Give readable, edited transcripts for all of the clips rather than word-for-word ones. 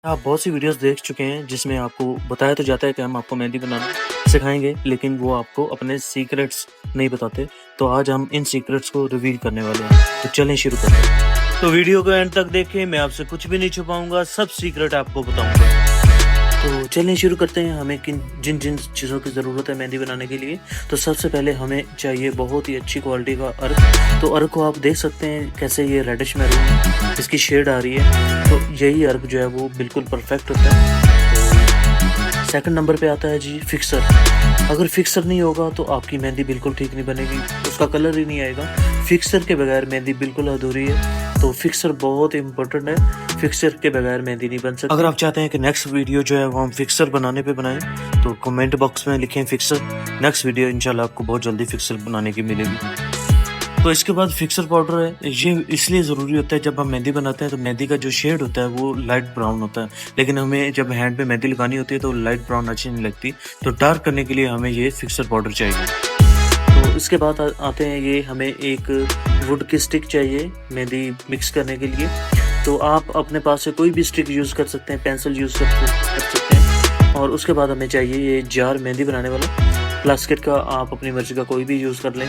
आप बहुत सी वीडियोस देख चुके हैं जिसमें आपको बताया तो जाता है कि हम आपको मेहंदी बनाना सिखाएंगे, लेकिन वो आपको अपने सीक्रेट्स नहीं बताते। तो आज हम इन सीक्रेट्स को रिवील करने वाले हैं। तो चलें शुरू करते हैं। तो वीडियो को एंड तक देखें, मैं आपसे कुछ भी नहीं छुपाऊंगा, सब सीक्रेट आपको बताऊंगा। तो चलिए शुरू करते हैं। हमें किन जिन जिन चीज़ों की ज़रूरत है मेहंदी बनाने के लिए। तो सबसे पहले हमें चाहिए बहुत ही अच्छी क्वालिटी का अर्क। तो अर्क को आप देख सकते हैं कैसे ये रेडिश मैरून इसकी शेड आ रही है। तो यही अर्क जो है वो बिल्कुल परफेक्ट होता है। सेकंड नंबर पे आता है जी फिक्सर। अगर फिक्सर नहीं होगा तो आपकी मेहंदी बिल्कुल ठीक नहीं बनेगी, उसका कलर ही नहीं आएगा। फिक्सर के बगैर मेहंदी बिल्कुल अधूरी है। तो फिक्सर बहुत इंपॉर्टेंट है, फिक्सर के बगैर मेहंदी नहीं बन सकती। अगर आप चाहते हैं कि नेक्स्ट वीडियो जो है वो हम फिक्सर बनाने पे बनाएं तो कमेंट बॉक्स में लिखें फिक्सर। नेक्स्ट वीडियो इंशाल्लाह आपको बहुत जल्दी फिक्सर बनाने की मिलेगी। तो इसके बाद फिक्सर पाउडर है। ये इसलिए ज़रूरी होता है, जब हम मेहंदी बनाते हैं तो मेहंदी का जो शेड होता है वो लाइट ब्राउन होता है, लेकिन हमें जब हैंड पे मेहंदी लगानी होती है तो लाइट ब्राउन अच्छी नहीं लगती। तो डार्क करने के लिए हमें ये फिक्सर पाउडर चाहिए। तो इसके बाद आते हैं ये हमें एक वुड की स्टिक चाहिए मेहंदी मिक्स करने के लिए। तो आप अपने पास से कोई भी स्टिक यूज़ कर सकते हैं, पेंसिल यूज़ कर सकते हैं। और उसके बाद हमें चाहिए ये जार मेहंदी बनाने वाला। प्लास्टिक का आप अपनी मर्ज़ी का कोई भी यूज़ कर लें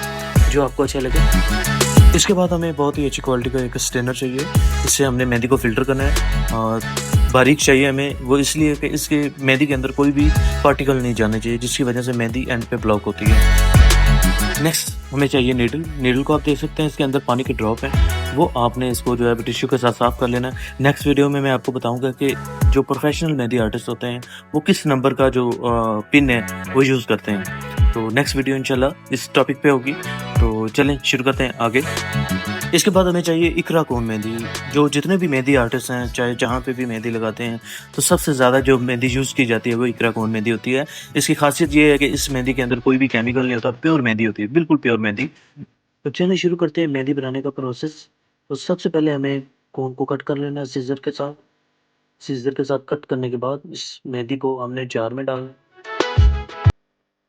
जो आपको अच्छा लगे। इसके बाद हमें बहुत ही अच्छी क्वालिटी का एक स्ट्रेनर चाहिए। इससे हमने मेहंदी को फ़िल्टर करना है। और बारीक चाहिए हमें, वो इसलिए कि इसके मेहंदी के अंदर कोई भी पार्टिकल नहीं जाने चाहिए, जिसकी वजह से मेहंदी एंड पे ब्लॉक होती है। नेक्स्ट हमें चाहिए नीडल। नीडल को आप देख सकते हैं इसके अंदर पानी की ड्रॉप है, वो आपने इसको जो है टिश्यू के साथ साफ कर लेना है। नेक्स्ट वीडियो में मैं आपको बताऊंगा कि जो प्रोफेशनल मेहंदी आर्टिस्ट होते हैं वो किस नंबर का जो पिन है वो यूज़ करते हैं। तो नेक्स्ट वीडियो इंशाल्लाह इस टॉपिक पे होगी। तो चलें शुरू करते हैं आगे। इसके बाद हमें चाहिए इकरा कोन मेहंदी। जो जितने भी मेहंदी आर्टिस्ट हैं, चाहे जहाँ पे भी मेहंदी लगाते हैं, तो सबसे ज़्यादा जो मेहंदी यूज़ की जाती है वो इकरा कोन मेहंदी होती है। इसकी खासियत ये है कि इस मेहंदी के अंदर कोई भी केमिकल नहीं होता, प्योर मेहंदी होती है, बिल्कुल प्योर मेहंदी। तो चलिए शुरू करते हैं मेहंदी बनाने का प्रोसेस। तो सबसे पहले हमें कोन को कट कर लेना है सीज़र के साथ। सीज़र के साथ कट करने के बाद इस मेहंदी को हमने जार में डालना है।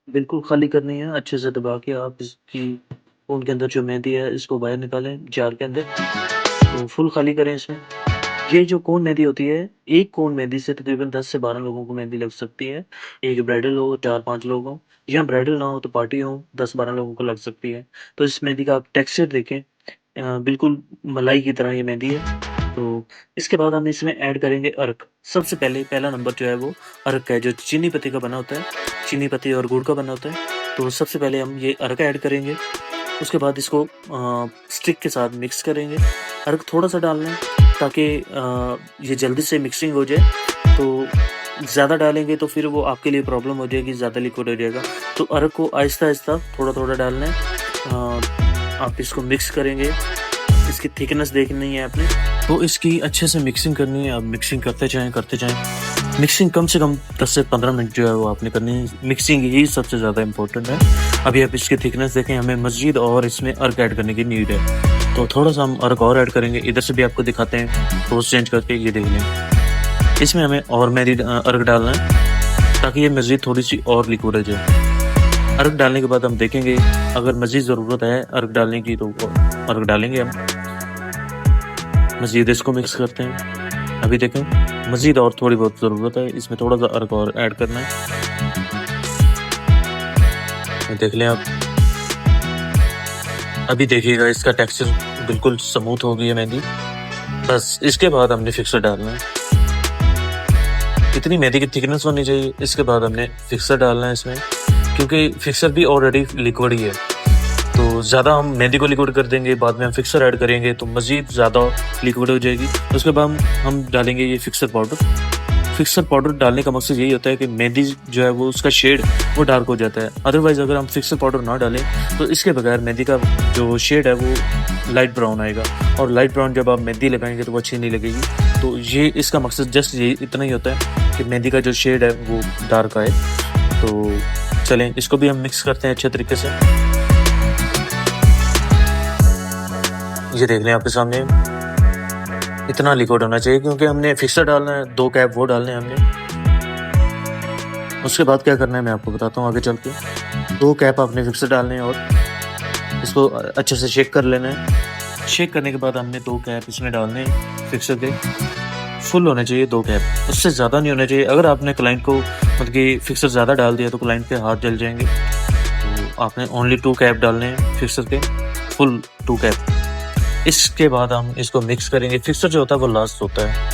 बिल्कुल खाली करनी है, अच्छे से दबा के आप इसकी कोन के अंदर जो मेहंदी है इसको बाहर निकालें जार के अंदर। तो फुल खाली करें इसमें। ये जो कोन मेहंदी होती है, एक कोन मेहंदी से तकरीबन 10 से 12 लोगों को मेहंदी लग सकती है। एक ब्राइडल हो, 4-5 लोग हों, या ब्राइडल ना हो तो पार्टी हो, 10-12 लोगों को लग सकती है। तो इस मेहंदी का आप टेक्सचर देखें, बिल्कुल मलाई की तरह ये मेहंदी है। तो इसके बाद हम इसमें ऐड करेंगे अर्क। सबसे पहले पहला नंबर जो है वो अर्क है, जो चीनी पत्ती का बना होता है, चीनी पत्ती और गुड़ का बना होता है। तो सबसे पहले हम ये अर्क ऐड करेंगे। उसके बाद इसको स्टिक के साथ मिक्स करेंगे। अर्क थोड़ा-सा डालना है ताकि ये जल्दी से मिक्सिंग हो जाए। तो ज़्यादा डालेंगे तो फिर वो आपके लिए प्रॉब्लम हो जाएगी, ज़्यादा लिक्विड हो जाएगा। तो अर्क को आहिस्ता-आहिस्ता, थोड़ा-थोड़ा डालना है। आप इसको मिक्स करेंगे, इसकी थिकनेस देखनी है आपने। तो इसकी अच्छे से मिक्सिंग करनी है। आप मिक्सिंग करते जाएँ। मिक्सिंग कम से कम 10 से 15 मिनट जो है वो आपने करनी है। मिक्सिंग ही सबसे ज़्यादा इम्पोर्टेंट है। अभी आप इसकी थिकनेस देखें, हमें मज़ीद और इसमें अर्क ऐड करने की नीड है। तो थोड़ा-सा हम अर्क और ऐड करेंगे। इधर से भी आपको दिखाते हैं, पोज़ चेंज करके, ये देख लें। इसमें हमें और मेहंदी अर्क डालना है ताकि ये मज़ीद थोड़ी-सी और लिक्विड हो जाए। अर्क डालने के बाद हम देखेंगे अगर मज़ीद ज़रूरत है अर्क डालने की तो अर्क डालेंगे हम। मज़ीद इसको मिक्स करते हैं। अभी देखें मज़ीद और थोड़ी बहुत ज़रूरत है, इसमें थोड़ा-सा अर्क और ऐड करना है। देख लें आप। अभी देखिएगा इसका टेक्सचर बिल्कुल स्मूथ हो गई है मेहंदी। बस इसके बाद हमने फिक्सर डालना है। इतनी मेहंदी की थिकनेस होनी चाहिए। इसके बाद हमने फिक्सर डालना है इसमें, क्योंकि फिक्सर भी ऑलरेडी लिक्विड ही है। तो ज़्यादा हम मेहंदी को लिक्विड कर देंगे, बाद में हम फिक्सर ऐड करेंगे तो मज़ीद ज़्यादा लिक्विड हो जाएगी। उसके बाद हम डालेंगे ये फिक्सर पाउडर। फिक्सर पाउडर डालने का मकसद यही होता है कि मेहंदी जो है वो उसका शेड वो डार्क हो जाता है। अदरवाइज़ अगर हम फिक्सर पाउडर ना डालें तो इसके बगैर मेहंदी का जो शेड है वो लाइट ब्राउन आएगा, और लाइट ब्राउन जब आप मेहंदी लगाएंगे तो वो अच्छी नहीं लगेगी। तो ये इसका मकसद जस्ट ये इतना ही होता है कि मेहंदी का जो शेड है वो डार्क आए। तो चलें इसको भी हम मिक्स करते हैं अच्छे तरीके से। ये देख लें आपके सामने, इतना लिक्विड होना चाहिए, क्योंकि हमने फिक्सर डालना है, 2 कैप वो डालने हैं हमने। उसके बाद क्या करना है मैं आपको बताता हूँ आगे चल के। 2 कैप आपने फिक्सर डालने हैं और इसको अच्छे से शेक कर लेना है। शेक करने के बाद हमने 2 कैप इसमें डालने हैं फिक्सर के। फुल होने चाहिए 2 कैप, उससे ज़्यादा नहीं होना चाहिए। अगर आपने क्लाइंट को मतलब कि फिक्सर ज़्यादा डाल दिया तो क्लाइंट के हाथ जल जाएँगे। तो आपने ओनली 2 कैप डालने हैं फिक्सर के, फुल 2 कैप। इसके बाद हम इसको मिक्स करेंगे। फिक्सर जो होता है वो लास्ट होता है,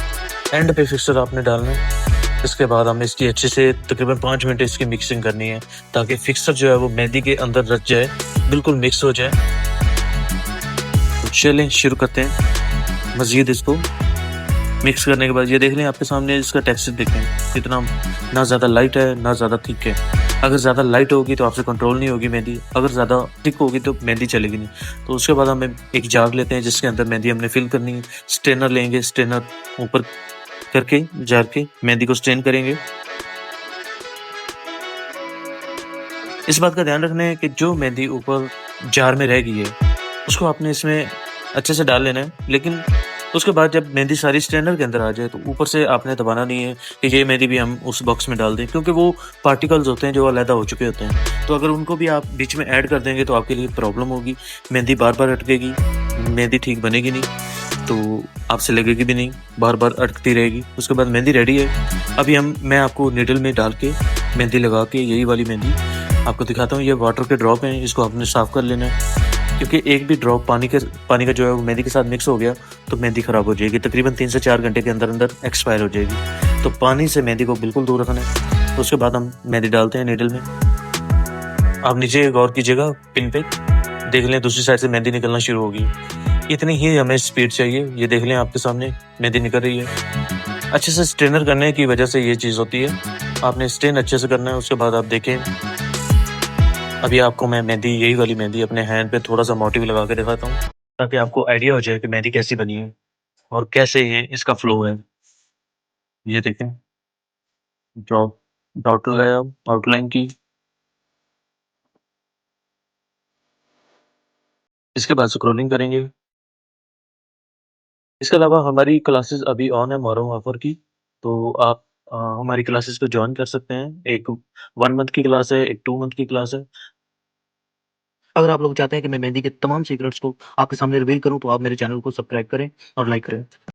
एंड पे फिक्सर आपने डालना है। इसके बाद हमें इसकी अच्छे से तकरीबन 5 मिनट इसकी मिक्सिंग करनी है, ताकि फिक्सर जो है वो मेहंदी के अंदर रच जाए, बिल्कुल मिक्स हो जाए। तो चलें शुरू करते हैं। मज़ीद इसको मिक्स करने के बाद ये देख लें, आपके सामने इसका टेक्सचर देखें कितना ना ज़्यादा लाइट है ना ज़्यादा थिक है। अगर ज़्यादा लाइट होगी तो आपसे कंट्रोल नहीं होगी मेहंदी, अगर ज़्यादा थिक होगी तो मेहंदी चलेगी नहीं। तो उसके बाद हम एक जार लेते हैं जिसके अंदर मेहंदी हमने फिल करनी है। स्ट्रेनर लेंगे, स्ट्रेनर ऊपर करके जार के मेहंदी को स्ट्रेन करेंगे। इस बात का ध्यान रखना है कि जो मेहंदी ऊपर जार में रह गई है उसको आपने इसमें अच्छे से डाल लेना है, लेकिन उसके बाद जब मेहंदी सारी स्ट्रेनर के अंदर आ जाए तो ऊपर से आपने दबाना नहीं है कि ये मेहंदी भी हम उस बॉक्स में डाल दें, क्योंकि वो पार्टिकल्स होते हैं जो अलग हो चुके होते हैं। तो अगर उनको भी आप बीच में ऐड कर देंगे तो आपके लिए प्रॉब्लम होगी, मेहंदी बार बार अटकेगी, मेहंदी ठीक बनेगी नहीं, तो आपसे लगेगी भी नहीं, बार बार अटकती रहेगी। उसके बाद मेहंदी रेडी है। अभी मैं आपको नीडल में डाल के मेहंदी लगा के यही वाली मेहंदी आपको दिखाता हूँ। ये वाटर के ड्रॉप हैं, इसको आपने साफ़ कर लेना है, क्योंकि एक भी ड्रॉप पानी का जो है वो मेहंदी के साथ मिक्स हो गया तो मेहंदी ख़राब हो जाएगी, तकरीबन 3 से 4 घंटे के अंदर अंदर एक्सपायर हो जाएगी। तो पानी से मेहंदी को बिल्कुल दूर रखना है। तो उसके बाद हम मेहंदी डालते हैं नीडल में। आप नीचे गौर कीजिएगा पिन पे, देख लें दूसरी साइड से मेहंदी निकलना शुरू होगी। इतनी ही हमें स्पीड चाहिए। ये देख लें आपके सामने मेहंदी निकल रही है। अच्छे से स्ट्रेनर करने की वजह से ये चीज़ होती है, आपने स्ट्रेन अच्छे से करना है। उसके बाद आप देखें, अभी आपको मैं मेहंदी, यही वाली मेहंदी अपने हैंड पे थोड़ा सा मोटिव लगा के दिखाता हूँ, ताकि आपको आइडिया हो जाए कि मेहंदी कैसी बनी है और कैसे ये इसका फ्लो है। ये देखें, ड्रॉप डॉट लगाया आउटलाइन की। इसके बाद स्क्रॉलिंग करेंगे। इसके अलावा हमारी क्लासेस अभी ऑन है मुहर्रम ऑफर की, तो आप हमारी क्लासेस को ज्वाइन कर सकते हैं। एक 1 मंथ की क्लास है, एक 2 मंथ की क्लास है। अगर आप लोग चाहते हैं कि मैं मेहंदी के तमाम सीक्रेट्स को आपके सामने रिवील करूं तो आप मेरे चैनल को सब्सक्राइब करें और लाइक करें।